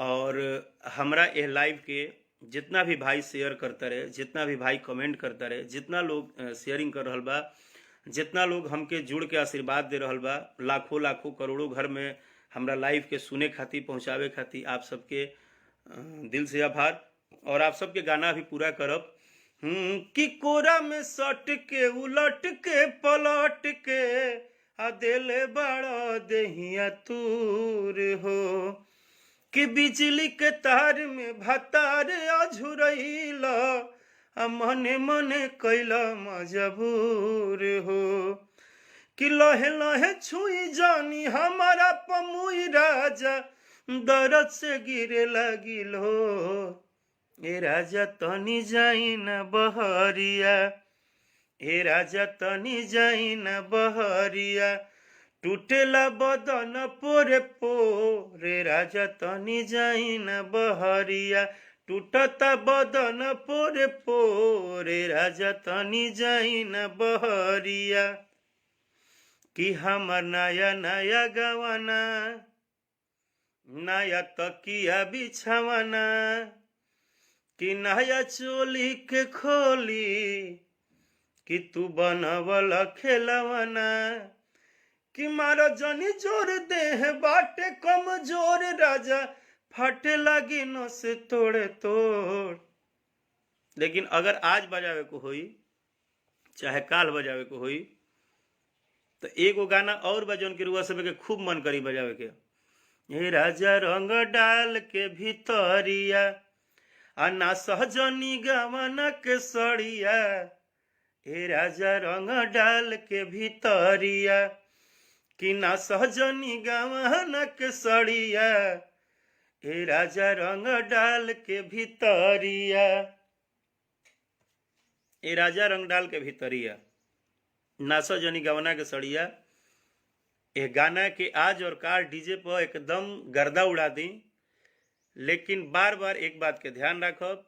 और हमरा यह लाइव के जितना भी भाई शेयर करता रहे, जितना भी भाई कमेंट करता रहे, जितना लोग शेयरिंग कर रहल बा, जितना लोग हमके जुड़ के आशीर्वाद दे रहल बा, लाखों लाखों करोड़ों घर में हमरा लाइव के सुने खातिर, पहुंचावे खातिर आप सबके दिल से आभार। और आप सबके गाना भी पूरा करब। कि कोरा में सट के उलट के पलट के आ देले बड़ा देहिया तूर हो, कि बिजली के तार में भतार अझुरैला आ मने मने कैला मजबूर हो, कि लहे लहे छुई जानी हमारा पमुई राजा दर्द से गिरे लगिल हो। ए राजा तनी जाई न बहरिया, ए राजा तनी जाई न बहरिया, टूटेला बदन पोरे पोरे, राजा तनी जाई न बहरिया, टूटता बदन पोरे पोरे, राजा तनी जाई न बहरिया। कि हमर नया नया गवाना, नया तकिया बिछावना, कि नया चोली के खोली, कि तू बनवल खेलवना, कि मारो जनी जोर देह बाटे कमजोर, राजा फटे लगी न से तोड़े तोड़। लेकिन अगर आज बजावे को होई चाहे काल बजावे को होई तो एगो गाना और बजन के रुआ सब के खूब मन करी बजावे के। हे राजा रंग डाल के भीतरिया, ना सहजनी गवाना के सड़िया, हे राजा रंग डाल के भीतरिया, कि ना सहजनी गवाना के सड़िया, हे राजा रंग डाल के भीतरिया, ए राजा रंग डाल के भीतरिया, ना सहजनी गवाना के सड़िया। ए गाना के आज और काल डीजे पर एकदम गर्दा उड़ा दी। लेकिन बार बार एक बात के ध्यान रखब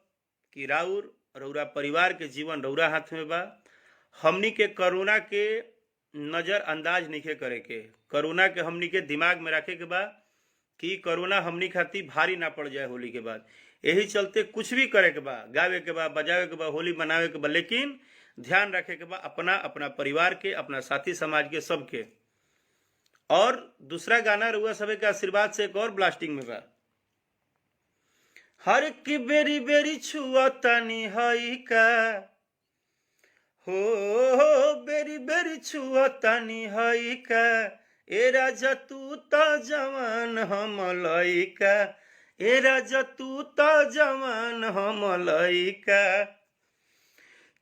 कि रौरा परिवार के जीवन रौरा हाथ में बा। हमनी के कोरोना के नज़रअंदाज नहीं करे के, कोरोना के हमनी के दिमाग में रखे के बा कि कोरोना हमनी खातिर भारी ना पड़ जाए होली के बाद। यही चलते कुछ भी करे के बा, गावे के बा, बजावे के बा, होली मनावे के बा, लेकिन ध्यान रखे के बा अपना अपना परिवार के, अपना साथी समाज के, सबके। और दूसरा गाना रउआ सबे के आशीर्वाद से एक और ब्लास्टिंग में बा। हर की बेरी बेरी छुआ तानी हई का हो, बेरी बेरी छुआ तानी हई का, ए राजा तू तो जवान हम लइका, ए राजा तू तो जवान हम लइका,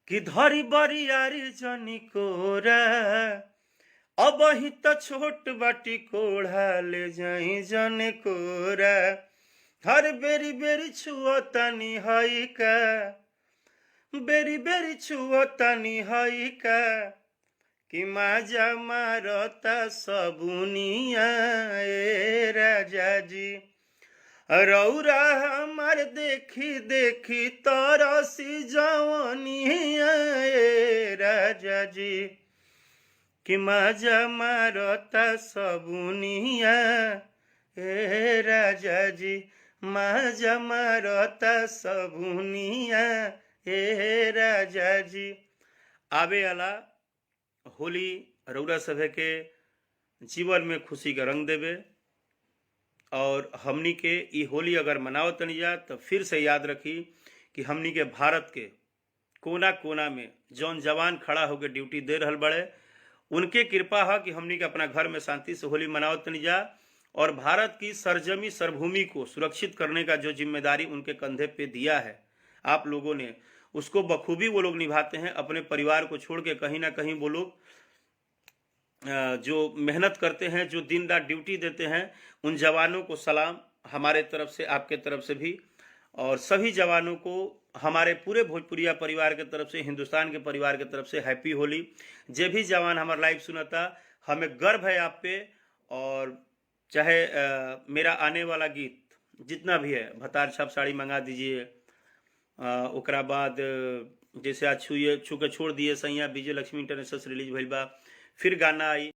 कि धरी बरियारी जनी कोरा, अब ही तो छोट बाटी कोढ़ा ले जाई जन कोरा, हर बेरी बेरी छुआ तानी हई का, बेरी बेरी छुआ तानी हई का, कि माजा मारता सबुनिया, ए राजा जी रौरा हमार देखी देखी तरसी जवनिया, ए राजा जी कि माजा मारता सबुनिया, ए राजा जी माजा मारता सबुनिया, ए राजा जी। आवे वाला होली रौरा सभे के जीवन में खुशी का रंग देवे। और हमनी के ई होली अगर मनाओ तनी जा तो फिर से याद रखी कि हमनी के भारत के कोना कोना में जौन जवान खड़ा होकर ड्यूटी दे रहल बड़े, उनके कृपा है कि हमनी के अपना घर में शांति से होली मनाओ तनी जा। और भारत की सरजमी सरभूमि को सुरक्षित करने का जो जिम्मेदारी उनके कंधे पे दिया है आप लोगों ने, उसको बखूबी वो लोग निभाते हैं। अपने परिवार को छोड़ के कहीं ना कहीं वो लोग जो मेहनत करते हैं, जो दिन रात ड्यूटी देते हैं, उन जवानों को सलाम हमारे तरफ से, आपके तरफ से भी। और सभी जवानों को हमारे पूरे भोजपुरिया परिवार के तरफ से, हिंदुस्तान के परिवार के तरफ से हैप्पी होली। जे भी जवान हमारा लाइव सुनाता, हमें गर्व है आप पे। और चाहे मेरा आने वाला गीत जितना भी है, भतार छाप साड़ी मंगा दीजिए। ओकरा बाद जैसे आज छू के छोड़ दिए सैया, विजय लक्ष्मी इंटरनेशनल से रिलीज भइल बा, फिर गाना आई।